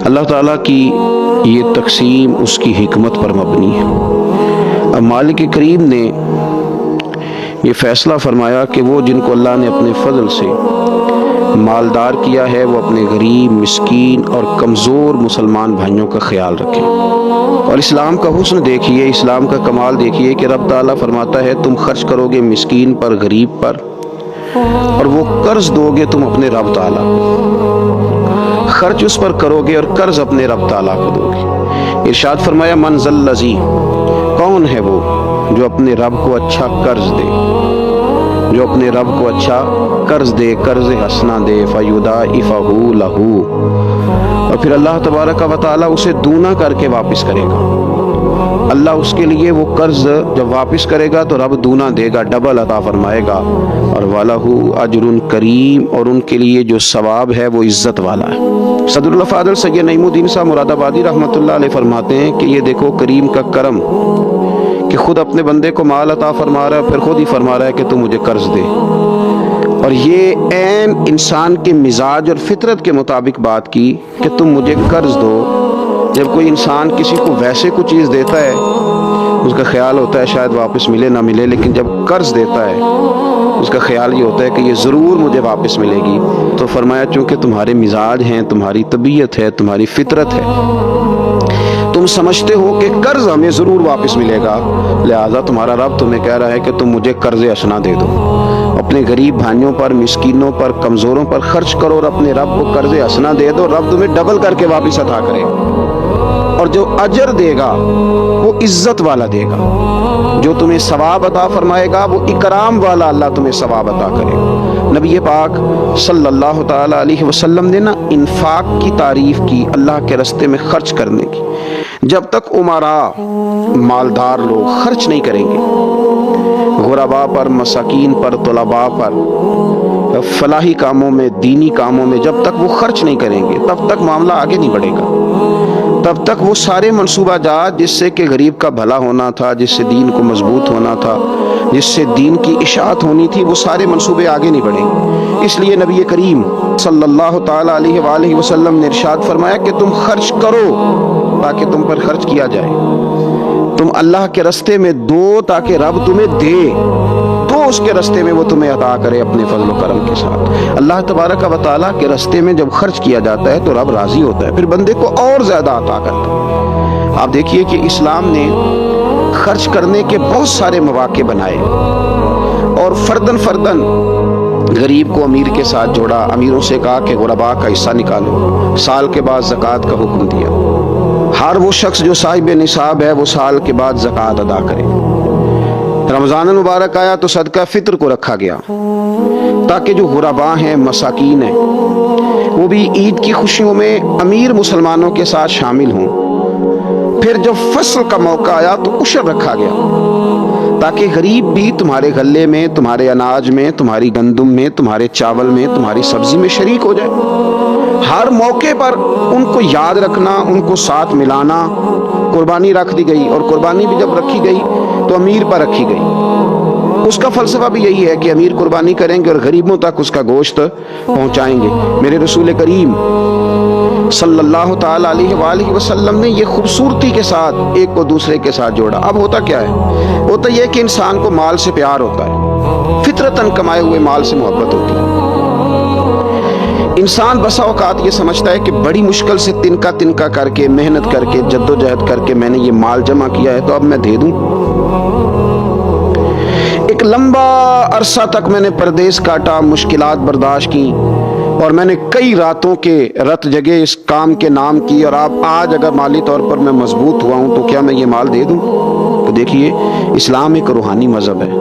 اللہ تعالیٰ کی یہ تقسیم اس کی حکمت پر مبنی ہے۔ اب مالک کریم نے یہ فیصلہ فرمایا کہ وہ جن کو اللہ نے اپنے فضل سے مالدار کیا ہے وہ اپنے غریب، مسکین اور کمزور مسلمان بھائیوں کا خیال رکھیں۔ اور اسلام کا حسن دیکھیے، اسلام کا کمال دیکھیے کہ رب تعالیٰ فرماتا ہے تم خرچ کرو گے مسکین پر، غریب پر، اور وہ قرض دو گے تم اپنے رب تعالیٰ کو، خرچ اس پر کرو گے اور قرض اپنے رب تعالیٰ کو دو گے۔ ارشاد فرمایا من ذا الذی، کون ہے وہ جو اپنے رب کو اچھا قرض دے، جو اپنے رب کو اچھا قرض دے، قرض حسنہ دے، فیضاعفہ لہ، اور پھر اللہ تبارک و تعالیٰ اسے دونا کر کے واپس کرے گا۔ اللہ اس کے لیے وہ قرض جب واپس کرے گا تو رب دونا دے گا، ڈبل عطا فرمائے گا، اور وَلَهُ أَجْرٌ کریم، اور ان کے لیے جو ثواب ہے وہ عزت والا ہے۔ صدر الفاضل سید نعیم الدین صاحب مراد آبادی رحمۃ اللہ علیہ فرماتے ہیں کہ یہ دیکھو کریم کا کرم کہ خود اپنے بندے کو مال عطا فرما رہا ہے، پھر خود ہی فرما رہا ہے کہ تم مجھے قرض دے، اور یہ عین انسان کے مزاج اور فطرت کے مطابق بات کی کہ تم مجھے قرض دو۔ جب کوئی انسان کسی کو ویسے کوئی چیز دیتا ہے اس کا خیال ہوتا ہے شاید واپس ملے نہ ملے، لیکن جب قرض دیتا ہے اس کا خیال یہ ہوتا ہے کہ یہ ضرور مجھے واپس ملے گی۔ تو فرمایا چونکہ تمہارے مزاج ہیں، تمہاری طبیعت ہے، تمہاری فطرت ہے، تم سمجھتے ہو کہ قرض ہمیں ضرور واپس ملے گا، لہذا تمہارا رب تمہیں کہہ رہا ہے کہ تم مجھے قرض حسنہ دے دو، اپنے غریب بھائیوں پر، مسکینوں پر، کمزوروں پر خرچ کرو اور اپنے رب کو قرض حسنہ دے دو، رب تمہیں ڈبل کر کے واپس عطا کرے گا، اور جو اجر دے گا وہ عزت والا دے گا، جو تمہیں ثواب عطا فرمائے گا وہ اکرام والا اللہ تمہیں ثواب عطا کرے گا۔ نبی پاک صلی اللہ تعالی علیہ وسلم نے انفاق کی تعریف کی، اللہ کے راستے میں خرچ کرنے کی۔ جب تک امراء مالدار لوگ خرچ نہیں کریں گے غرباء پر، مساکین پر، طلباء پر، فلاحی کاموں میں، دینی کاموں میں جب تک وہ خرچ نہیں کریں گے تب تک معاملہ آگے نہیں بڑھے گا، تب تک وہ سارے منصوبہ جات جس سے کہ غریب کا بھلا ہونا تھا، جس سے دین کو مضبوط ہونا تھا، جس سے دین کی اشاعت ہونی تھی، وہ سارے منصوبے آگے نہیں بڑھیں گے۔ اس لیے نبی کریم صلی اللہ تعالی علیہ وآلہ وسلم نے ارشاد فرمایا کہ تم خرچ کرو تاکہ تم پر خرچ کیا جائے، تم اللہ کے راستے میں دو تاکہ رب تمہیں دے، تو اس کے راستے میں وہ تمہیں عطا کرے اپنے فضل و کرم کے ساتھ۔ اللہ تبارک و تعالیٰ کے راستے میں جب خرچ کیا جاتا ہے تو رب راضی ہوتا ہے، پھر بندے کو اور زیادہ عطا کرتا ہے۔ آپ دیکھیے کہ اسلام نے خرچ کرنے کے بہت سارے مواقع بنائے اور فردن فردن غریب کو امیر کے ساتھ جوڑا، امیروں سے کہا کہ غرباء کا حصہ نکالو، سال کے بعد زکوٰۃ کا حکم دیا، ہر وہ شخص جو صاحب نصاب ہے وہ سال کے بعد زکوٰۃ ادا کرے۔ رمضان المبارک آیا تو صدقہ فطر کو رکھا گیا تاکہ جو غرباء ہیں، مساکین ہیں، وہ بھی عید کی خوشیوں میں امیر مسلمانوں کے ساتھ شامل ہوں۔ پھر جب فصل کا موقع آیا تو عشر رکھا گیا تاکہ غریب بھی تمہارے غلے میں، تمہارے اناج میں، تمہاری گندم میں، تمہارے چاول میں، تمہاری سبزی میں شریک ہو جائے۔ ہر موقع پر ان کو یاد رکھنا، ان کو ساتھ ملانا۔ قربانی رکھ دی گئی، اور قربانی بھی جب رکھی گئی تو امیر پر رکھی گئی۔ اس کا فلسفہ بھی یہی ہے کہ امیر قربانی کریں گے اور غریبوں تک اس کا گوشت پہنچائیں گے۔ میرے رسول کریم صلی اللہ تعالی علیہ وآلہ وسلم نے یہ خوبصورتی کے ساتھ ایک کو دوسرے کے ساتھ جوڑا۔ اب ہوتا کیا ہے؟ ہوتا یہ کہ انسان کو مال سے پیار ہوتا ہے، فطرتاً کمائے ہوئے مال سے محبت ہوتی ہے۔ انسان بسا اوقات یہ سمجھتا ہے کہ بڑی مشکل سے تنکا تنکا کر کے، محنت کر کے، جد و جہد کر کے میں نے یہ مال جمع کیا ہے تو اب میں دے دوں۔ ایک لمبا عرصہ تک میں نے پردیس کاٹا، مشکلات برداشت کی، اور میں نے کئی راتوں کے رت جگہ اس کام کے نام کی، اور آج اگر مالی طور پر میں مضبوط ہوا ہوں تو کیا میں یہ مال دے دوں؟ تو دیکھیے اسلام ایک روحانی مذہب ہے،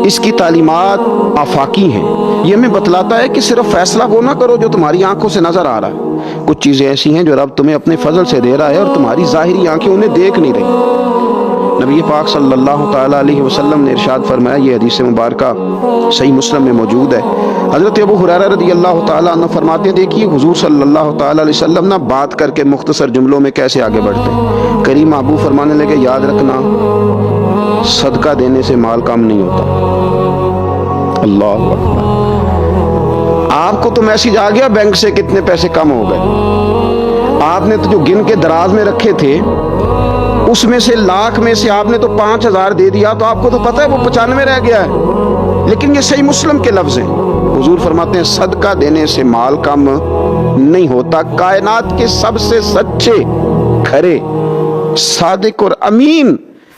اس کی تعلیمات آفاقی ہیں۔ یہ ہمیں بتلاتا ہے کہ صرف فیصلہ وہ نہ کرو جو تمہاری آنکھوں سے نظر آ رہا ہے، کچھ چیزیں ایسی ہیں جو رب تمہیں اپنے فضل سے دے رہا ہے اور تمہاری ظاہری آنکھیں انہیں دیکھ نہیں رہی۔ نبی پاک صلی اللہ تعالی علیہ وسلم نے ارشاد فرمایا، یہ حدیث مبارکہ صحیح مسلم میں موجود ہے، حضرت ابو ہریرہ رضی اللہ تعالیٰ عنہ فرماتے ہیں، دیکھیے حضور صلی اللہ تعالیٰ علیہ وسلم نہ بات کر کے مختصر جملوں میں کیسے آگے بڑھتے ہیں۔ کریم ابو فرمانے لگے، یاد رکھنا صدقہ دینے سے مال کم نہیں ہوتا۔ اللہ اکبر۔ آپ کو تو میسج آ گیا بینک سے کتنے پیسے کم ہو گئے، آپ نے تو جو گن کے دراز میں رکھے تھے اس میں سے لاکھ میں سے آپ نے تو 5,000 دے دیا، تو آپ کو تو پتہ ہے وہ 95 رہ گیا ہے، لیکن یہ صحیح مسلم کے لفظ ہیں۔ حضور فرماتے ہیں صدقہ دینے سے مال کم نہیں ہوتا، کائنات کے سب سے سچے، کھرے، صادق اور امین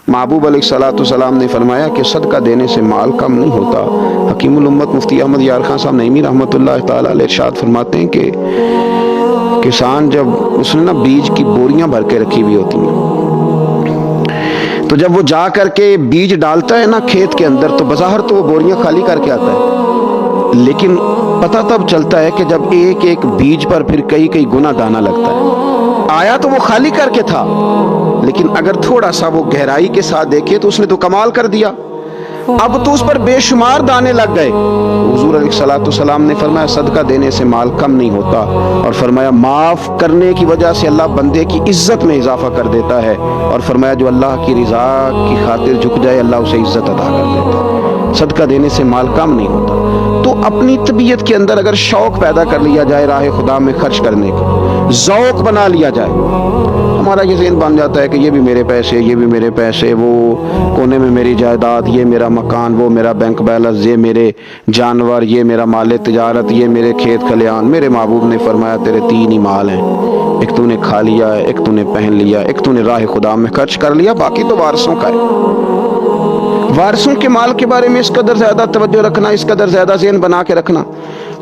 محبوب علیہ الصلوۃ والسلام نے فرمایا کہ صدقہ دینے سے مال کم نہیں ہوتا۔ حکیم الامت مفتی احمد یار خان صاحب نعیمی رحمۃ اللہ تعالی علیہ ارشاد فرماتے ہیں کہ کسان جب اس نے بیج کی بوریاں بھر کے رکھی ہوئی ہوتی ہیں، تو جب وہ جا کر کے بیج ڈالتا ہے نا کھیت کے اندر، تو بظاہر تو وہ بوریاں خالی کر کے آتا ہے، لیکن پتہ تب چلتا ہے کہ جب ایک ایک بیج پر پھر کئی کئی گنا دانہ لگتا ہے۔ آیا تو وہ خالی کر کے تھا، لیکن اگر تھوڑا سا وہ گہرائی کے ساتھ دیکھے تو اس نے تو کمال کر دیا، اب تو اس پر بے شمار دانے لگ گئے۔ حضور علیہ الصلوۃ والسلام نے فرمایا صدقہ دینے سے مال کم نہیں ہوتا، اور فرمایا معاف کرنے کی وجہ سے اللہ بندے کی عزت میں اضافہ کر دیتا ہے، اور فرمایا جو اللہ کی رضا کی خاطر جھک جائے اللہ اسے عزت عطا کر دیتا ہے۔ صدقہ دینے سے مال کم نہیں ہوتا۔ تو اپنی طبیعت کے اندر اگر شوق پیدا کر لیا جائے راہ خدا میں خرچ کرنے کا، ذوق بنا لیا جائے، ہمارا یہ ذہن بن جاتا ہے کہ یہ بھی میرے پیسے، یہ بھی میرے پیسے، وہ کونے میں میری جائیداد، یہ میرا مکان، وہ میرا بینک بیلنس، یہ میرے جانور، یہ میرا مال تجارت، یہ میرے کھیت کھلیان۔ میرے محبوب نے فرمایا تیرے 3 ہی مال ہیں، ایک تو نے کھا لیا ہے، ایک تو نے پہن لیا، ایک تو نے راہ خدا میں خرچ کر لیا، باقی تو وارثوں کا ہے۔ وارثوں کے مال کے بارے میں اس قدر زیادہ توجہ رکھنا، اس قدر زیادہ ذہن بنا کے رکھنا،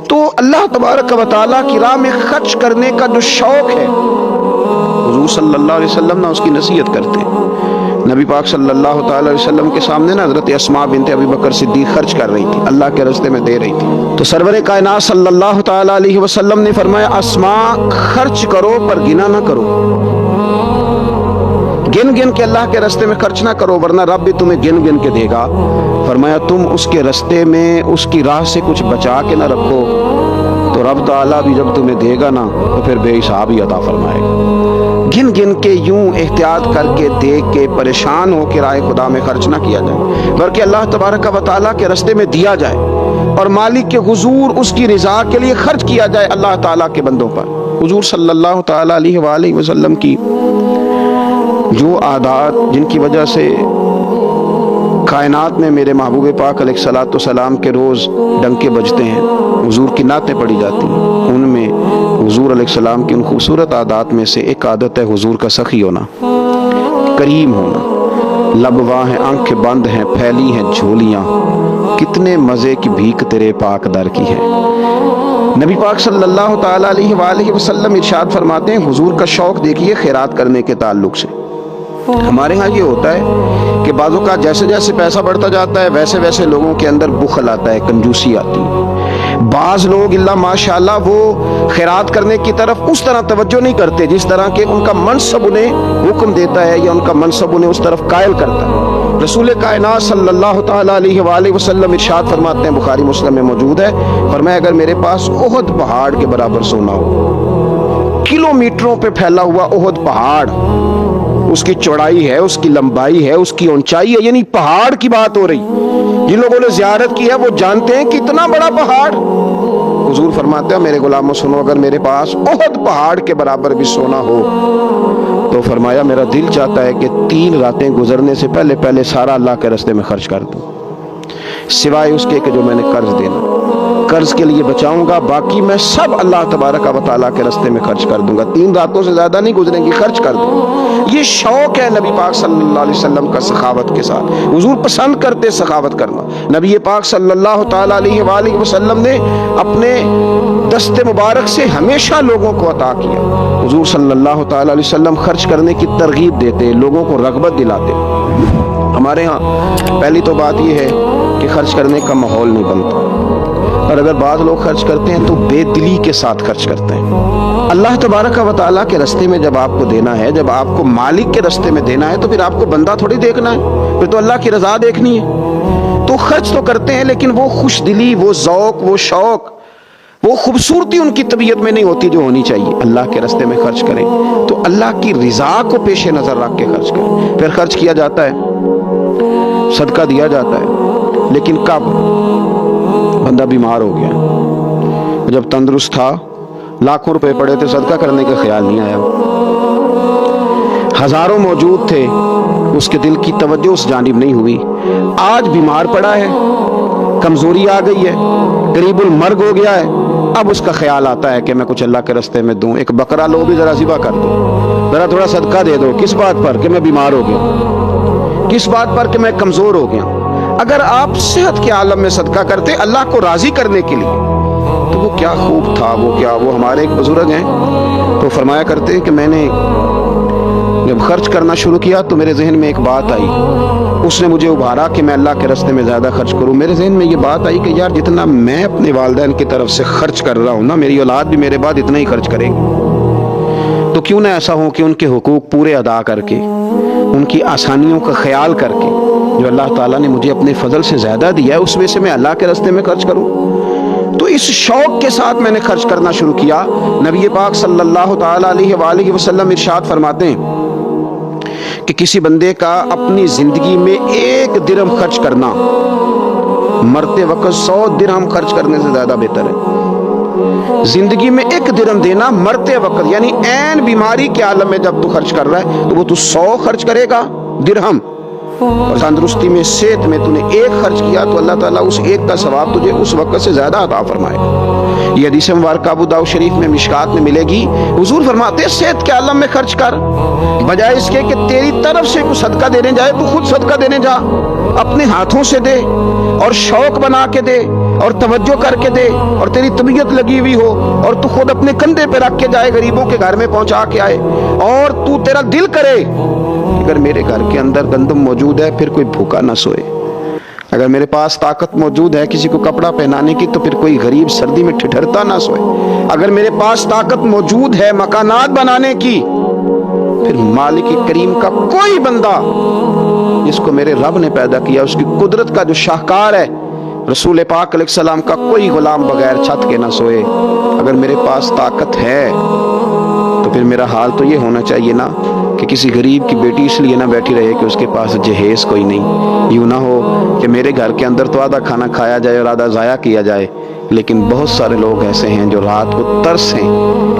تو اللہ تبارک و تعالیٰ کی راہ میں خرچ کرنے کا جو شوق ہے، حضور صلی اللہ علیہ وسلم نہ اس کی نصیحت کرتے ہیں۔ نبی پاک صلی اللہ تعالی علیہ وسلم کے سامنے نا حضرت اسماء بنت ابی بکر صدیق خرچ کر رہی تھی، اللہ کے راستے میں دے رہی تھی، تو سرور کائنات صلی اللہ تعالی علیہ وسلم نے فرمایا اسماء خرچ کرو پر گنا نہ کرو، گن گن کے اللہ کے راستے میں خرچ نہ کرو، ورنہ رب بھی تمہیں گن گن کے دے گا۔ فرمایا تم اس کے راستے میں اس کی راہ سے کچھ بچا کے نہ رکھو تو رب تعالیٰ بھی جب تمہیں دے گا نا تو پھر بے حساب ہی عطا فرمائے گا۔ گن گن کے یوں احتیاط کر کے دیکھ کے پریشان ہو کے راہ خدا میں خرچ نہ کیا جائے، بلکہ اللہ تبارک و تعالیٰ کے راستے میں دیا جائے اور مالک کے حضور اس کی رضا کے لیے خرچ کیا جائے اللہ تعالیٰ کے بندوں پر۔ حضور صلی اللہ تعالیٰ علیہ وآلہ وسلم کی جو عادات جن کی وجہ سے کائنات میں میرے محبوب پاک علیہ الصلوۃ والسلام کے روز ڈنکے بجتے ہیں، حضور کی نعتیں پڑھی جاتی ہیں، ان میں حضور علیہ السلام کی ان خوبصورت عادات میں سے ایک عادت ہے حضور کا سخی ہونا، کریم ہونا۔ لب واں ہیں، آنکھیں بند ہیں، پھیلی ہیں جھولیاں، کتنے مزے کی بھیک تیرے پاک در کی ہے۔ نبی پاک صلی اللہ تعالیٰ علیہ وآلہ وسلم ارشاد فرماتے ہیں، حضور کا شوق دیکھیے خیرات کرنے کے تعلق سے۔ ہمارے ہاں یہ ہوتا ہے کہ بعضوں کا جیسے جیسے پیسہ بڑھتا جاتا ہے ویسے ویسے لوگوں کے اندر بخل آتا ہے، کنجوسی آتی ہے۔ بعض لوگ اللہ ماشاءاللہ وہ خیرات کرنے کی طرف اس طرح توجہ نہیں کرتے جس طرح کہ ان کا منصب انہیں حکم دیتا ہے یا ان کا منصب انہیں اس طرف قائل کرتا ہے۔ رسول کائنات صلی اللہ تعالیٰ علیہ وآلہ وسلم ارشاد فرماتے ہیں، بخاری مسلم میں موجود ہے، فرمایا اگر میرے پاس احد پہاڑ کے برابر سونا ہو، کلومیٹروں پہ پھیلا ہوا احد پہاڑ، اس کی چوڑائی ہے، اس کی لمبائی ہے، اس کی اونچائی ہے، یعنی پہاڑ کی بات ہو رہی، جن لوگوں نے زیارت کی ہے وہ جانتے ہیں کتنا بڑا پہاڑ۔ حضور فرماتے ہیں میرے غلاموں سنو، اگر میرے پاس احد پہاڑ کے برابر بھی سونا ہو تو فرمایا میرا دل چاہتا ہے کہ 3 راتیں گزرنے سے پہلے پہلے سارا اللہ کے راستے میں خرچ کر دوں، سوائے اس کے کہ جو میں نے قرض دینا، قرض کے لیے بچاؤں گا، باقی میں سب اللہ تبارک و تعالیٰ کے راستے میں خرچ کر دوں گا، 3 راتوں سے زیادہ نہیں گزریں گی، خرچ کر دوں۔ یہ شوق ہے نبی پاک صلی اللہ علیہ وسلم کا سخاوت کے ساتھ۔ حضور پسند کرتے سخاوت کرنا۔ نبی پاک صلی اللہ تعالیٰ علیہ وآلہ وسلم نے اپنے دست مبارک سے ہمیشہ لوگوں کو عطا کیا۔ حضور صلی اللہ تعالیٰ علیہ وسلم خرچ کرنے کی ترغیب دیتے، لوگوں کو رغبت دلاتے۔ ہمارے ہاں پہلی تو بات یہ ہے کہ خرچ کرنے کا ماحول نہیں بنتا، اور اگر بعض لوگ خرچ کرتے ہیں تو بے دلی کے ساتھ خرچ کرتے ہیں۔ اللہ تبارک و تعالیٰ کے راستے میں جب آپ کو دینا ہے، جب آپ کو مالک کے راستے میں دینا ہے تو پھر آپ کو بندہ تھوڑی دیکھنا ہے، پھر تو اللہ کی رضا دیکھنی ہے۔ تو خرچ تو کرتے ہیں لیکن وہ خوش دلی، وہ ذوق، وہ شوق، وہ خوبصورتی ان کی طبیعت میں نہیں ہوتی جو ہونی چاہیے۔ اللہ کے راستے میں خرچ کریں تو اللہ کی رضا کو پیش نظر رکھ کے خرچ کریں۔ پھر خرچ کیا جاتا ہے، صدقہ دیا جاتا ہے، لیکن کب بندہ بیمار ہو گیا، جب تندرست تھا لاکھوں روپے پڑے تھے، صدقہ کرنے کا خیال نہیں آیا، ہزاروں موجود تھے، اس کے دل کی توجہ اس جانب نہیں ہوئی. آج بیمار پڑا ہے، کمزوری آ گئی ہے، قریب المرگ ہو گیا ہے، اب اس کا خیال آتا ہے کہ میں کچھ اللہ کے راستے میں دوں، ایک بکرا لو بھی ذرا ذبح کر دو، ذرا تھوڑا صدقہ دے دو. کس بات پر؟ کہ میں بیمار ہو گیا. کس بات پر؟ کہ میں کمزور ہو گیا. اگر آپ صحت کے عالم میں صدقہ کرتے اللہ کو راضی کرنے کے لیے تو وہ کیا خوب تھا. وہ ہمارے ایک بزرگ ہیں تو فرمایا کرتے کہ میں نے جب خرچ کرنا شروع کیا تو میرے ذہن میں ایک بات آئی، اس نے مجھے ابھارا کہ میں اللہ کے راستے میں زیادہ خرچ کروں. میرے ذہن میں یہ بات آئی کہ یار جتنا میں اپنے والدین کی طرف سے خرچ کر رہا ہوں نا، میری اولاد بھی میرے بعد اتنا ہی خرچ کرے گی. تو کیوں نہ ایسا ہو کہ ان کے حقوق پورے ادا کر کے، ان کی آسانیوں کا خیال کر کے، جو اللہ تعالیٰ نے مجھے اپنے فضل سے زیادہ دیا ہے اس میں سے میں اللہ کے راستے میں خرچ کروں. تو اس شوق کے ساتھ میں نے خرچ کرنا شروع کیا. نبی پاک صلی اللہ تعالیٰ علیہ وآلہ وسلم ارشاد فرماتے ہیں کہ کسی بندے کا اپنی زندگی میں 1 درہم خرچ کرنا مرتے وقت 100 درہم خرچ کرنے سے زیادہ بہتر ہے. زندگی میں 1 درہم دینا مرتے وقت، یعنی عین بیماری کے عالم میں جب تو خرچ کر رہا ہے تو وہ تو 100 خرچ کرے گا درہم، اور تندرستی میں، صحت میں تو نے 1 خرچ کیا تو اللہ تعالیٰ اس 1 کا ثواب تجھے اس وقت سے زیادہ عطا فرمائے گا. یہ حدیث مبارکہ ابو داؤد شریف میں مشکات میں ملے گی. حضور فرماتے ہیں صحت کے عالم میں خرچ کر، بجائے اس کے کہ تیری طرف سے کوئی صدقہ دینے جائے تو خود صدقہ دینے جا، اپنے ہاتھوں سے دے اور شوق بنا کے دے اور توجہ کر کے دے، اور تیری طبیعت لگی ہوئی ہو اور تو خود اپنے کندھے پہ رکھ کے جائے، غریبوں کے گھر میں پہنچا کے آئے، اور تو تیرا دل کرے اگر میرے گھر کے اندر گندم موجود ہے پھر کوئی بھوکا نہ سوئے، اگر میرے پاس طاقت موجود ہے کسی کو کپڑا پہنانے کی تو پھر کوئی غریب سردی میں ٹھٹھرتا نہ سوئے، اگر میرے پاس طاقت موجود ہے مکانات بنانے کی پھر مالک کریم کا کوئی بندہ جس کو میرے رب نے پیدا کیا، اس کی قدرت کا جو شاہکار ہے رسول پاک علیہ السلام کا، کوئی غلام بغیر چھت کے نہ سوئے. اگر میرے پاس طاقت ہے تو پھر میرا حال تو یہ ہونا چاہیے نا کہ کسی غریب کی بیٹی اس لیے نہ بیٹھی رہے کہ اس کے پاس جہیز کوئی نہیں. یوں نہ ہو کہ میرے گھر کے اندر تو آدھا کھانا کھایا جائے اور آدھا ضائع کیا جائے، لیکن بہت سارے لوگ ایسے ہیں جو رات کو ترس ہیں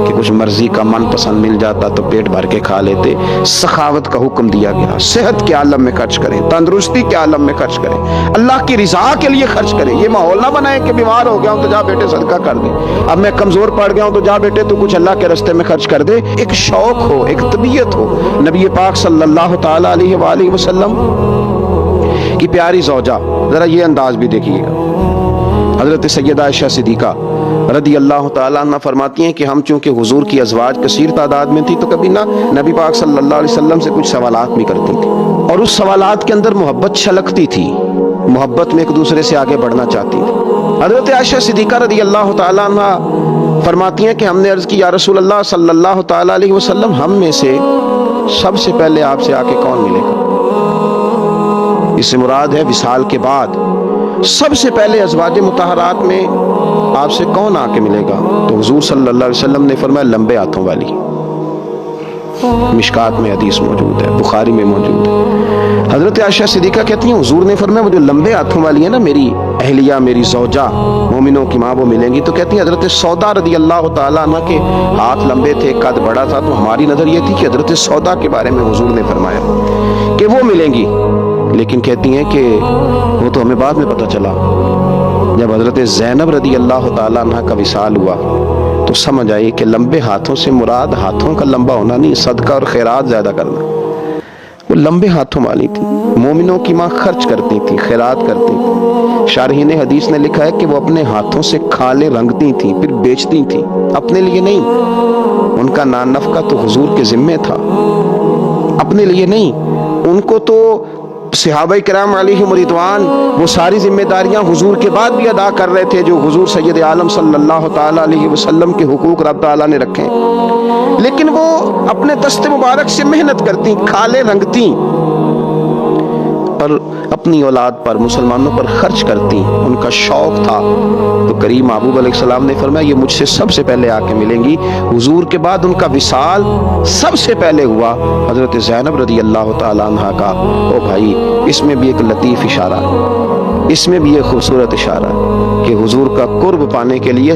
کہ کچھ مرضی کا من پسند مل جاتا تو پیٹ بھر کے کھا لیتے. سخاوت کا حکم دیا گیا، صحت کے عالم میں خرچ کریں، تندرستی کے عالم میں خرچ کریں، اللہ کی رضا کے لیے خرچ کریں. یہ ماحول نہ بنائیں کہ بیمار ہو گیا ہوں تو جا بیٹے صدقہ کر دے، اب میں کمزور پڑ گیا ہوں تو جا بیٹے تو کچھ اللہ کے راستے میں خرچ کر دے. ایک شوق ہو، ایک طبیعت ہو. نبی پاک صلی اللہ تعالیٰ علیہ وآلہ وسلم کی پیاری زوجہ، ذرا یہ انداز بھی دیکھیے گا. حضرت سیدہ عائشہ صدیقہ رضی اللہ تعالیٰ عنہ فرماتی ہیں کہ ہم چونکہ حضور کی ازواج کثیر تعداد میں تھی تو کبھی نہ نبی پاک صلی اللہ علیہ وسلم سے کچھ سوالات بھی کرتی تھی، اور اس سوالات کے اندر محبت چھلکتی تھی، محبت میں ایک دوسرے سے آگے بڑھنا چاہتی تھی. حضرت عائشہ صدیقہ رضی اللہ تعالیٰ عنہ فرماتی ہیں کہ ہم نے عرض کی یا رسول اللہ صلی اللہ تعالیٰ علیہ وسلم، ہم میں سے سب سے پہلے آپ سے آ کے کون ملے گا؟ اس سے مراد ہے وصال کے بعد سب سے پہلے ازواج مطہرات میں آپ سے کون آ کے ملے گا؟ تو حضور صلی اللہ علیہ وسلم نے فرمایا لمبے ہاتھوں والی. مشکات میں حدیث موجود ہے، بخاری میں موجود ہے. حضرت عائشہ صدیقہ کہتی ہیں حضور نے فرمایا وہ جو لمبے ہاتھوں والی ہے نا، میری اہلیہ، میری زوجہ، مومنوں کی ماں، وہ ملیں گی. تو کہتی ہیں حضرت سودا رضی اللہ تعالیٰ عنہ کے ہاتھ لمبے تھے، قد بڑا تھا، تو ہماری نظر یہ تھی کہ حضرت سودا کے بارے میں حضور نے فرمایا کہ وہ ملیں گی. لیکن کہتی ہیں کہ وہ تو ہمیں بعد میں پتہ چلا جب حضرت زینب رضی اللہ تعالیٰ عنہ کا وصال ہوا تو سمجھ آئی کہ لمبے ہاتھوں سے مراد ہاتھوں کا لمبا ہونا نہیں، صدقہ اور خیرات زیادہ کرنا. وہ لمبے ہاتھوں والی تھی، مومنوں کی ماں، خرچ کرتی تھی، خیرات کرتی تھی. شارحین حدیث نے لکھا ہے کہ وہ اپنے ہاتھوں سے کھالیں رنگتی تھیں پھر بیچتی تھیں، اپنے لیے نہیں. ان کا نان نفقہ تو حضور کے ذمے تھا، اپنے لیے نہیں. ان کو تو صحابہ کرام علیہم رضوان وہ ساری ذمہ داریاں حضور کے بعد بھی ادا کر رہے تھے جو حضور سید عالم صلی اللہ تعالیٰ علیہ وسلم کے حقوق رب تعالیٰ نے رکھے، لیکن وہ اپنے دست مبارک سے محنت کرتی، کھالیں رنگتی اور اپنی اولاد پر، مسلمانوں پر خرچ کرتی. ان کا شوق تھا. تو کریم محبوب علیہ السلام نے فرمایا یہ مجھ سے سب سے پہلے آ کے ملیں گی. حضور کے بعد ان کا وصال سب سے پہلے ہوا حضرت زینب رضی اللہ تعالیٰ عنہ کا. او بھائی، اس میں بھی ایک لطیف اشارہ، اس میں بھی ایک خوبصورت اشارہ کہ حضور کا قرب پانے کے لیے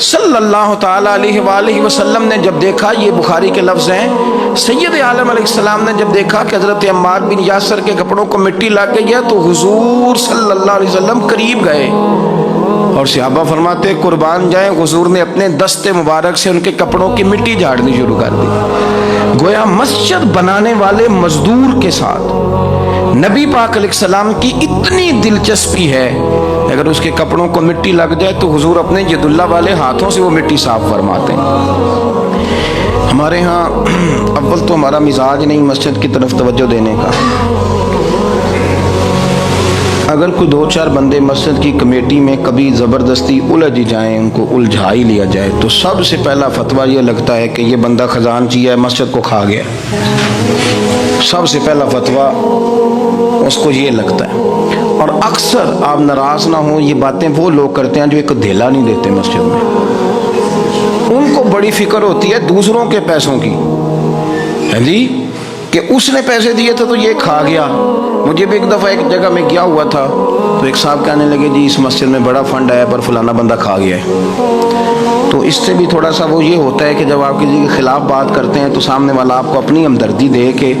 صلی اللہ تعالیٰ علیہ وآلہ وسلم نے جب دیکھا، یہ بخاری کے لفظ ہیں، سید عالم علیہ السلام نے جب دیکھا کہ حضرت عمار بن یاسر کے کپڑوں کو مٹی لگ گئی ہے تو حضور صلی اللہ علیہ وسلم قریب گئے اور صحابہ فرماتے قربان جائیں، حضور نے اپنے دست مبارک سے ان کے کپڑوں کی مٹی جھاڑنی شروع کر دی۔ گویا مسجد بنانے والے مزدور کے ساتھ نبی پاک علیہ السلام کی اتنی دلچسپی ہے، اگر اس کے کپڑوں کو مٹی لگ جائے تو حضور اپنے ید اللہ والے ہاتھوں سے وہ مٹی صاف فرماتے ہیں۔ ہمارے ہاں اول تو ہمارا مزاج نہیں مسجد کی طرف توجہ دینے کا، اگر کوئی دو چار بندے مسجد کی کمیٹی میں کبھی زبردستی الجھ جائیں، ان کو الجھا ہی لیا جائے، تو سب سے پہلا فتویٰ یہ لگتا ہے کہ یہ بندہ خزانچی ہے، مسجد کو کھا گیا۔ سب سے پہلا فتویٰ اس کو یہ لگتا ہے، اور اکثر آپ ناراض نہ ہوں، یہ باتیں وہ لوگ کرتے ہیں جو ایک دھیلا نہیں دیتے مسجد میں۔ ان کو بڑی فکر ہوتی ہے دوسروں کے پیسوں کی، ہے جی، کہ اس نے پیسے دیے تھے تو یہ کھا گیا۔ مجھے بھی ایک دفعہ ایک جگہ میں گیا ہوا تھا تو ایک صاحب کہنے لگے جی اس مسجد میں بڑا فنڈ آیا پر فلانا بندہ کھا گیا ہے۔ تو اس سے بھی تھوڑا سا وہ یہ ہوتا ہے کہ جب آپ کسی کے خلاف بات کرتے ہیں تو سامنے والا آپ کو اپنی ہمدردی دے کے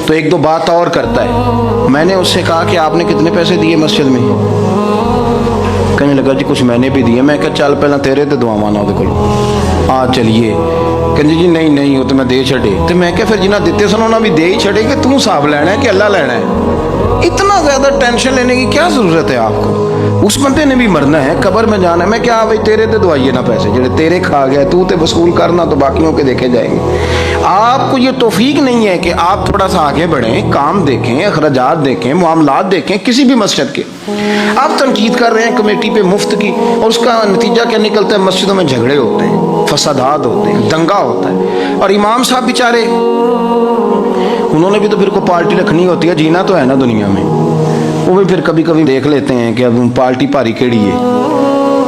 تو ایک دو بات اور کرتا ہے۔ میں نے اس سے کہا کہ آپ نے کتنے پیسے دیے مسجد میں؟ کہنے لگا جی کچھ میں نے بھی دیے۔ میں کہا چل پہلے تیرے تے دعا مانا وہ آ چلیے، کہنے جی نہیں وہ تو میں دے چھڑے۔ تو میں کہا پھر جنہ دیتے سن انہوں نے بھی دے ہی چھڑے کہ تم حساب لینا ہے کہ اللہ لینا ہے؟ اتنا زیادہ ٹینشن لینے کی کیا ضرورت ہے آپ کو؟ اس بندے نے بھی مرنا ہے، قبر میں جانا ہے۔ میں کیا بھائی تیرے تے دعائیے نہ پیسے جڑے تیرے کھا گئے، تو تے وصول کرنا تو باقیوں کے دیکھے جائیں گے۔ آپ کو یہ توفیق نہیں ہے کہ آپ تھوڑا سا آگے بڑھیں، کام دیکھیں، اخراجات دیکھیں، معاملات دیکھیں کسی بھی مسجد کے۔ آپ تنقید کر رہے ہیں کمیٹی پہ مفت کی، اور اس کا نتیجہ کیا نکلتا ہے؟ مسجدوں میں جھگڑے ہوتے ہیں، فسادات ہوتے ہیں، دنگا ہوتا ہے، اور امام صاحب بیچارے انہوں نے بھی تو پھر کو پارٹی رکھنی ہوتی ہے، جینا تو ہے نا دنیا میں۔ وہ بھی پھر کبھی کبھی دیکھ لیتے ہیں کہ اب پارٹی بھاری کیڑی ہے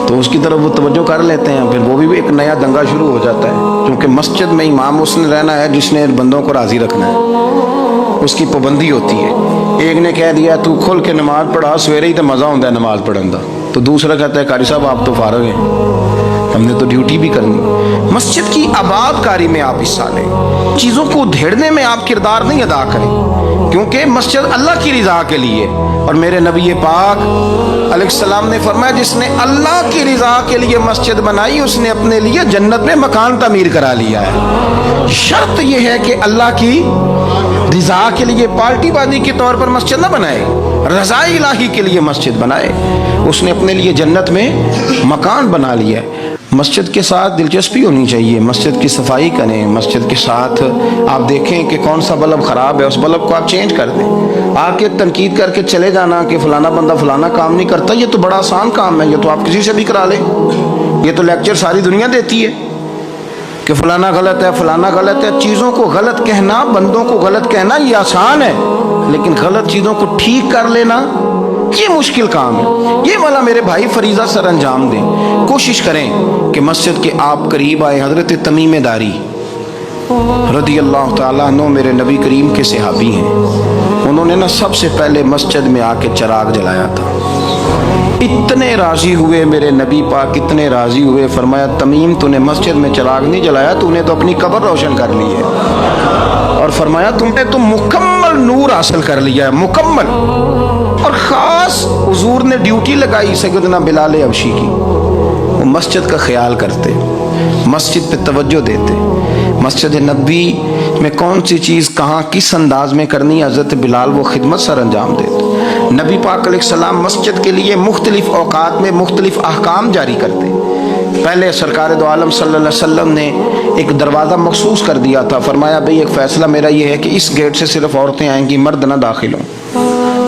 تو اس کی طرف وہ توجہ کر لیتے ہیں، پھر وہ بھی ایک نیا دنگا شروع ہو جاتا ہے، کیونکہ مسجد میں امام اس نے رہنا ہے جس نے بندوں کو راضی رکھنا ہے، اس کی پابندی ہوتی ہے۔ ایک نے کہہ دیا تو کھل کے نماز پڑھا، سویرے ہی تو مزہ ہوتا ہے نماز پڑھن دا، تو دوسرا کہتا ہے قاری صاحب آپ تو فارغ ہیں، ہم نے تو ڈیوٹی بھی کرنی۔ مسجد کی آباد کاری میں آپ حصہ لیں، چیزوں کو دھیڑنے میں آپ کردار نہیں ادا کریں، کیونکہ مسجد اللہ کی رضا کے لیے، اور میرے نبی پاک علیہ السلام نے فرمایا جس نے اللہ کی رضا کے لیے مسجد بنائی اس نے اپنے لیے جنت میں مکان تعمیر کرا لیا ہے۔ شرط یہ ہے کہ اللہ کی رضا کے لیے پارٹی بازی کے طور پر مسجد نہ بنائے، رضا الہی کے لیے مسجد بنائے، اس نے اپنے لیے جنت میں مکان بنا لیا ہے۔ مسجد کے ساتھ دلچسپی ہونی چاہیے، مسجد کی صفائی کریں، مسجد کے ساتھ آپ دیکھیں کہ کون سا بلب خراب ہے اس بلب کو آپ چینج کر دیں۔ آ کے تنقید کر کے چلے جانا کہ فلانا بندہ فلانا کام نہیں کرتا، یہ تو بڑا آسان کام ہے، یہ تو آپ کسی سے بھی کرا لیں، یہ تو لیکچر ساری دنیا دیتی ہے کہ فلانا غلط ہے فلانا غلط ہے۔ چیزوں کو غلط کہنا، بندوں کو غلط کہنا یہ آسان ہے، لیکن غلط چیزوں کو ٹھیک کر لینا یہ مشکل کام ہے۔ یہ والا میرے بھائی فریضہ سر انجام دیں، کوشش کریں کہ مسجد کے آپ قریب آئے۔ حضرت تمیم داری رضی اللہ تعالیٰ عنہ میرے نبی کریم کے صحابی ہیں، انہوں نے سب سے پہلے مسجد میں آ کے چراغ جلایا تھا۔ اتنے راضی ہوئے میرے نبی پاک، اتنے راضی ہوئے، فرمایا تمیم تو نے مسجد میں چراغ نہیں جلایا، تو نے تو اپنی قبر روشن کر لی ہے، اور فرمایا تم نے تو مکمل نور حاصل کر لیا ہے، مکمل۔ اور خاص حضور نے ڈیوٹی لگائی سیدنا بلال حبشی کی، وہ مسجد کا خیال کرتے، مسجد پہ توجہ دیتے، مسجد نبی میں کون سی چیز کہاں کس انداز میں کرنی ہے، حضرت بلال وہ خدمت سر انجام دیتے۔ نبی پاک علیہ السلام مسجد کے لیے مختلف اوقات میں مختلف احکام جاری کرتے۔ پہلے سرکار دو عالم صلی اللہ علیہ وسلم نے ایک دروازہ مخصوص کر دیا تھا، فرمایا بھئی ایک فیصلہ میرا یہ ہے کہ اس گیٹ سے صرف عورتیں آئیں گی، مرد نہ داخل ہوں۔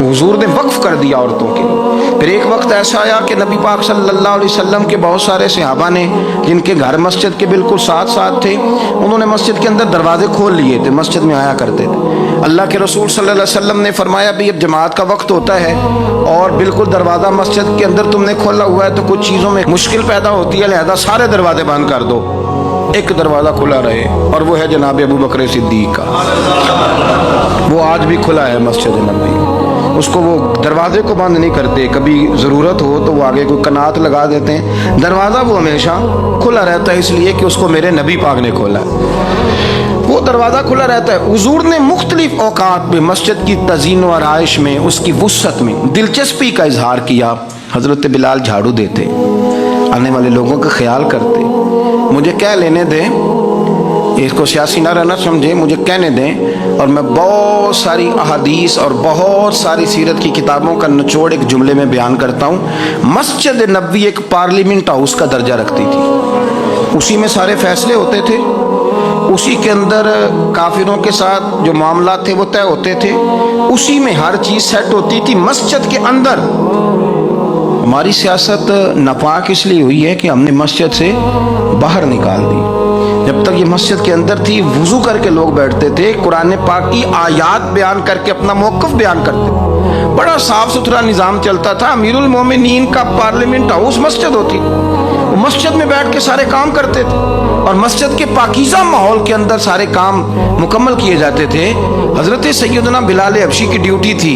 حضور نے وقف کر دیا عورتوں کے لیے۔ پھر ایک وقت ایسا آیا کہ نبی پاک صلی اللہ علیہ وسلم کے بہت سارے صحابہ نے جن کے گھر مسجد کے بالکل ساتھ تھے، انہوں نے مسجد کے اندر دروازے کھول لیے تھے، مسجد میں آیا کرتے تھے۔ اللہ کے رسول صلی اللہ علیہ وسلم نے فرمایا بھی اب جماعت کا وقت ہوتا ہے اور بالکل دروازہ مسجد کے اندر تم نے کھولا ہوا ہے تو کچھ چیزوں میں مشکل پیدا ہوتی ہے، لہذا سارے دروازے بند کر دو، ایک دروازہ کھلا رہے، اور وہ ہے جناب ابو بکر صدیق کا، وہ آج بھی کھلا ہے مسجد نبی۔ اس کو وہ دروازے کو بند نہیں کرتے، کبھی ضرورت ہو تو وہ آگے کوئی کنات لگا دیتے ہیں، دروازہ وہ ہمیشہ کھلا رہتا ہے، اس لیے کہ اس کو میرے نبی پاک نے کھولا ہے، وہ دروازہ کھلا رہتا ہے۔ حضور نے مختلف اوقات میں مسجد کی تزئین و آرائش میں، اس کی وسعت میں دلچسپی کا اظہار کیا۔ حضرت بلال جھاڑو دیتے، آنے والے لوگوں کا خیال کرتے، مجھے کہہ لینے دیں، اس کو سیاسی نہ رہنا سمجھے، مجھے کہنے دیں اور میں بہت ساری احادیث اور بہت ساری سیرت کی کتابوں کا نچوڑ ایک جملے میں بیان کرتا ہوں۔ مسجد نبوی ایک پارلیمنٹ ہاؤس کا درجہ رکھتی تھی، اسی میں سارے فیصلے ہوتے تھے، اسی کے اندر کافروں کے ساتھ جو معاملات تھے وہ طے ہوتے تھے، اسی میں ہر چیز سیٹ ہوتی تھی مسجد کے اندر۔ ہماری سیاست ناپاک اس لیے ہوئی ہے کہ ہم نے مسجد سے باہر نکال دی۔ جب تک یہ مسجد کے اندر تھی، وضو کر کے لوگ بیٹھتے تھے، قرآن پاک کی آیات بیان کر کے اپنا موقف بیان کرتے، بڑا صاف ستھرا نظام چلتا تھا۔ امیر المومنین کا پارلیمنٹ ہاؤس مسجد ہوتی، وہ مسجد میں بیٹھ کے سارے کام کرتے تھے اور مسجد کے پاکیزہ ماحول کے اندر سارے کام مکمل کیے جاتے تھے۔ حضرت سیدنا بلال حبشی کی ڈیوٹی تھی،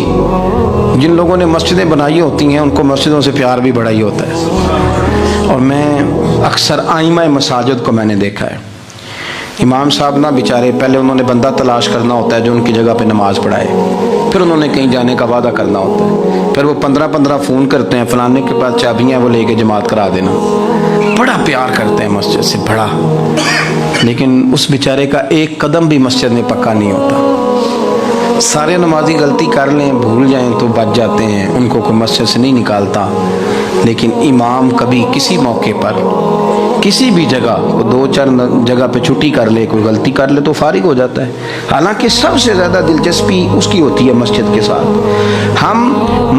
جن لوگوں نے مسجدیں بنائی ہوتی ہیں ان کو مسجدوں سے پیار بھی بڑا ہی ہوتا ہے، اور میں اکثر آئمہ مساجد کو میں نے دیکھا ہے، امام صاحب نہ بیچارے پہلے انہوں نے بندہ تلاش کرنا ہوتا ہے جو ان کی جگہ پہ نماز پڑھائے، پھر انہوں نے کہیں جانے کا وعدہ کرنا ہوتا ہے، پھر وہ 15 فون کرتے ہیں، فلانے کے پاس چابیاں وہ لے کے جماعت کرا دینا، بڑا پیار کرتے ہیں مسجد سے بڑا، لیکن اس بیچارے کا ایک قدم بھی مسجد میں پکا نہیں ہوتا۔ سارے نمازی غلطی کر لیں، بھول جائیں تو بچ جاتے ہیں، ان کو کوئی مسجد سے نہیں نکالتا، لیکن امام کبھی کسی موقع پر کسی بھی جگہ وہ 2-4 جگہ پہ چھٹی کر لے، کوئی غلطی کر لے تو فارغ ہو جاتا ہے، حالانکہ سب سے زیادہ دلچسپی اس کی ہوتی ہے مسجد کے ساتھ۔ ہم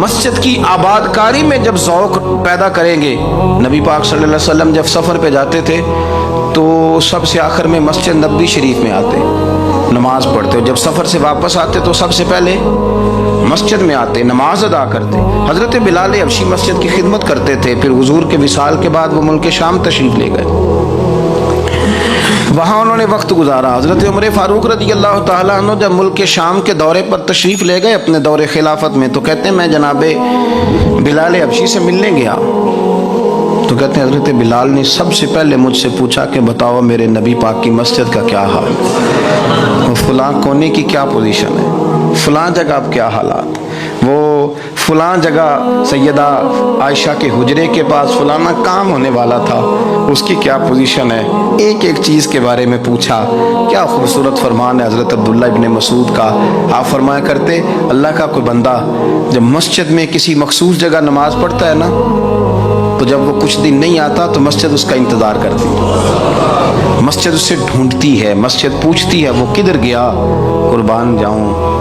مسجد کی آباد کاری میں جب ذوق پیدا کریں گے، نبی پاک صلی اللہ علیہ وسلم جب سفر پہ جاتے تھے تو سب سے آخر میں مسجد نبوی شریف میں آتے، نماز پڑھتے، جب سفر سے واپس آتے تو سب سے پہلے مسجد میں آتے، نماز ادا کرتے۔ حضرت بلال حبشی مسجد کی خدمت کرتے تھے، پھر حضور کے وصال کے بعد وہ ملک شام تشریف لے گئے، وہاں انہوں نے وقت گزارا۔ حضرت عمر فاروق رضی اللہ تعالیٰ عنہ جب ملک شام کے دورے پر تشریف لے گئے اپنے دور خلافت میں، تو کہتے ہیں میں جناب بلال حبشی سے ملنے گیا، تو کہتے ہیں حضرت بلال نے سب سے پہلے مجھ سے پوچھا کہ بتاؤ میرے نبی پاک کی مسجد کا کیا حال ہے، وہ فلاں کونے کی کیا پوزیشن ہے، فلاں جگہ اب کیا حالات، وہ فلاں جگہ سیدہ عائشہ کے حجرے کے پاس فلانا کام ہونے والا تھا، اس کی کیا پوزیشن ہے، ایک ایک چیز کے بارے میں پوچھا۔ کیا خوبصورت فرمان ہے حضرت عبداللہ ابن مسعود کا، آپ فرمایا کرتے اللہ کا کوئی بندہ جب مسجد میں کسی مخصوص جگہ نماز پڑھتا ہے نا، تو جب وہ کچھ دن نہیں آتا تو مسجد اس کا انتظار کرتی ہے، مسجد اسے ڈھونڈتی ہے، مسجد پوچھتی ہے وہ کدھر گیا، قربان جاؤں۔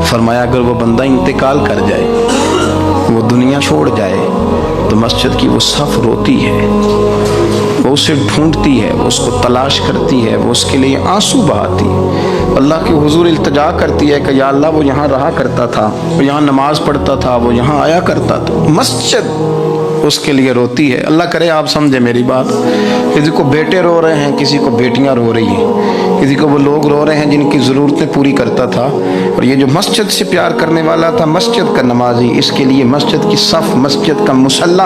فرمایا اگر وہ بندہ انتقال کر جائے، وہ دنیا چھوڑ جائے، تو مسجد کی وہ صف روتی ہے، وہ اسے ڈھونڈتی ہے، وہ اس کو تلاش کرتی ہے، وہ اس کے لیے آنسو بہاتی ہے، اللہ کے حضور التجا کرتی ہے کہ یا اللہ وہ یہاں رہا کرتا تھا، وہ یہاں نماز پڑھتا تھا، وہ یہاں آیا کرتا تھا، مسجد اس کے لیے روتی ہے۔ اللہ کرے آپ سمجھے میری بات، کسی کو بیٹے رو رہے ہیں، کسی کو بیٹیاں رو رہی ہیں، کسی کو وہ لوگ رو رہے ہیں جن کی ضرورتیں پوری کرتا تھا، اور یہ جو مسجد سے پیار کرنے والا تھا، مسجد کا نمازی، اس کے لیے مسجد کی صف، مسجد کا مصلی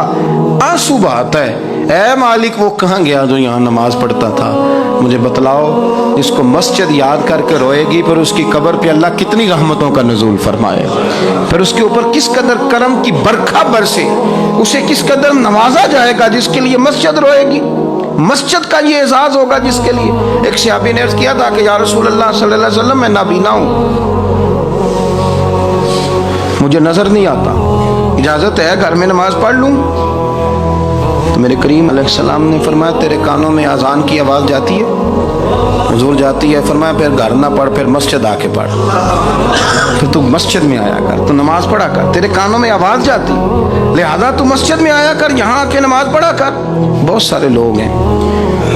آنسو بہاتا ہے، اے مالک وہ کہاں گیا جو یہاں نماز پڑھتا تھا، مجھے بتلاؤ۔ جس کو مسجد یاد کر کے روئے گی، پھر اس کی قبر پہ اللہ کتنی رحمتوں کا نزول فرمائے، پھر اس کے اوپر کس قدر کرم کی برکھا برسے، اسے کس قدر نوازا جائے گا جس کے لیے مسجد روئے گی، مسجد کا یہ اعزاز ہوگا جس کے لیے۔ ایک صحابی نے عرض کیا تھا کہ یا رسول اللہ صلی اللہ علیہ وسلم میں نابینا ہوں، مجھے نظر نہیں آتا، اجازت ہے گھر میں نماز پڑھ لوں؟ تو میرے کریم علیہ السلام نے فرمایا تیرے کانوں میں اذان کی آواز جاتی ہے؟ حضور جاتی ہے۔ فرمایا پھر گھر نہ پڑھ، پھر مسجد آ کے پڑھ، پھر تو مسجد میں آیا کر، تو نماز پڑھا کر، تیرے کانوں میں آواز جاتی، لہذا تو مسجد میں آیا کر، یہاں آ کے نماز پڑھا کر۔ بہت سارے لوگ ہیں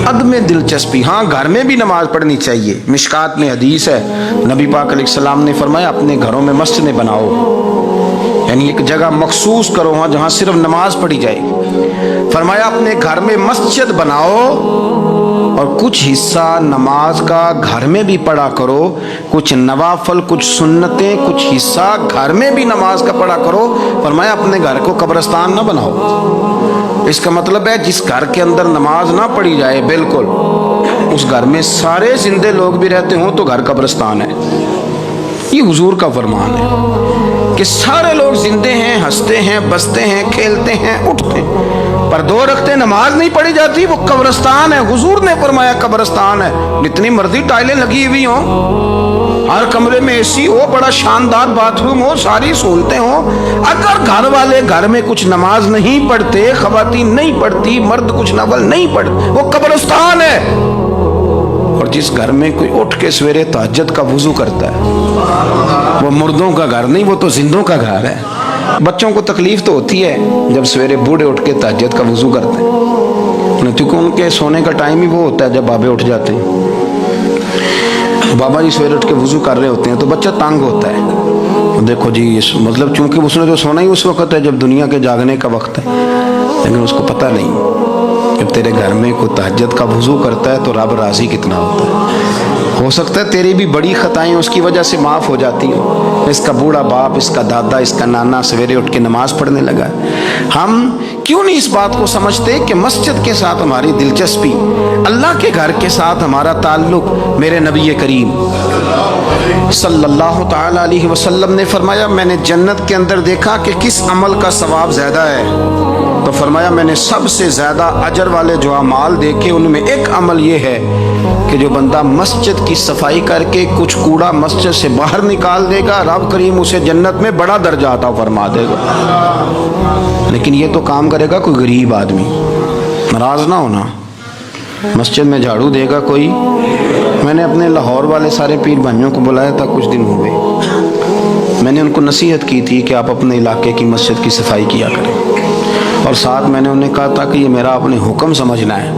عدم دلچسپی، ہاں گھر میں بھی نماز پڑھنی چاہیے، مشکات میں حدیث ہے، نبی پاک علیہ السلام نے فرمایا اپنے گھروں میں مسجدیں بناؤ، یعنی ایک جگہ مخصوص کرو وہاں جہاں صرف نماز پڑھی جائے، فرمایا اپنے گھر میں مسجد بناؤ، اور کچھ حصہ نماز کا گھر میں بھی پڑھا کرو، کچھ نوافل، کچھ سنتیں، کچھ حصہ گھر میں بھی نماز کا پڑھا کرو۔ فرمایا اپنے گھر کو قبرستان نہ بناؤ۔ اس کا مطلب ہے جس گھر کے اندر نماز نہ پڑھی جائے بالکل، اس گھر میں سارے زندے لوگ بھی رہتے ہوں تو گھر قبرستان ہے۔ یہ حضور کا فرمان ہے کہ سارے لوگ زندے ہیں، ہنستے ہیں، بستے ہیں، کھیلتے ہیں، اٹھتے ہیں، پر 2 رکعتیں نماز نہیں پڑھی جاتی، وہ قبرستان ہے۔ حضور نے فرمایا قبرستان ہے۔ جتنی مرضی ٹائلیں لگی ہوئی ہوں، ہر کمرے میں اے سی ہو، بڑا شاندار باتھ روم ہو، ساری سہولتیں ہوں، اگر گھر والے گھر میں کچھ نماز نہیں پڑھتے، خواتین نہیں پڑھتی، مرد کچھ نفل نہیں پڑھتے، وہ قبرستان ہے۔ اور جس گھر میں کوئی اٹھ کے سویرے تہجد کا وضو کرتا ہے، وہ مردوں کا گھر نہیں، وہ تو زندوں کا گھر ہے۔ بچوں کو تکلیف تو ہوتی ہے جب سویرے بوڑھے اٹھ کے تہجد کا وضو کرتے ہیں، کیونکہ ان کے سونے کا ٹائم ہی وہ ہوتا ہے جب بابے اٹھ جاتے ہیں۔ بابا جی سویرے اٹھ کے وضو کر رہے ہوتے ہیں تو بچہ تنگ ہوتا ہے، دیکھو جی مطلب چونکہ اس نے جو سونا ہی اس وقت ہے جب دنیا کے جاگنے کا وقت ہے، لیکن اس کو پتہ نہیں جب تیرے گھر میں کوئی تہجد کا وضو کرتا ہے تو رب راضی کتنا ہوتا ہے۔ ہو سکتا ہے تیری بھی بڑی خطائیں اس کی وجہ سے معاف ہو جاتی ہیں۔ اس کا بوڑھا باپ، اس کا دادا، اس کا نانا سویرے اٹھ کے نماز پڑھنے لگا۔ ہم کیوں نہیں اس بات کو سمجھتے کہ مسجد کے ساتھ ہماری دلچسپی، اللہ کے گھر کے ساتھ ہمارا تعلق، میرے نبی کریم صلی اللہ تعالی علیہ وسلم نے فرمایا میں نے جنت کے اندر دیکھا کہ کس عمل کا ثواب زیادہ ہے، تو فرمایا میں نے سب سے زیادہ اجر والے جو اعمال دیکھے ان میں ایک عمل یہ ہے کہ جو بندہ مسجد کی صفائی کر کے کچھ کوڑا مسجد سے باہر نکال دے گا، رب کریم اسے جنت میں بڑا درجہ عطا فرما دے گا۔ لیکن یہ تو کام کرے گا کوئی غریب آدمی، ناراض نہ ہونا۔ مسجد میں جھاڑو دے گا کوئی، میں نے اپنے لاہور والے سارے پیر بھائیوں کو بلایا تھا کچھ دن ہوئے، میں نے ان کو نصیحت کی تھی کہ آپ اپنے علاقے کی مسجد کی صفائی کیا کریں، اور ساتھ میں نے انہیں کہا تھا کہ یہ میرا اپنے حکم سمجھنا ہے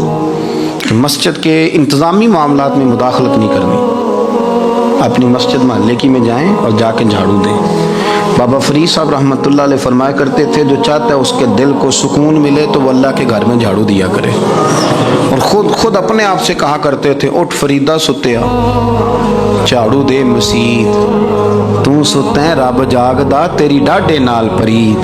کہ مسجد کے انتظامی معاملات میں مداخلت نہیں کرنی، اپنی مسجد محلے کی میں جائیں اور جا کے جھاڑو دیں۔ بابا فرید صاحب رحمۃ اللہ علیہ فرمایا کرتے تھے جو چاہتا ہے اس کے دل کو سکون ملے تو وہ اللہ کے گھر میں جھاڑو دیا کرے، اور خود اپنے آپ سے کہا کرتے تھے اٹھ فریدا ستیا جھاڑو دے مسیت، تو ستیں رب جاگدا تیری ڈاڈے نال پرید۔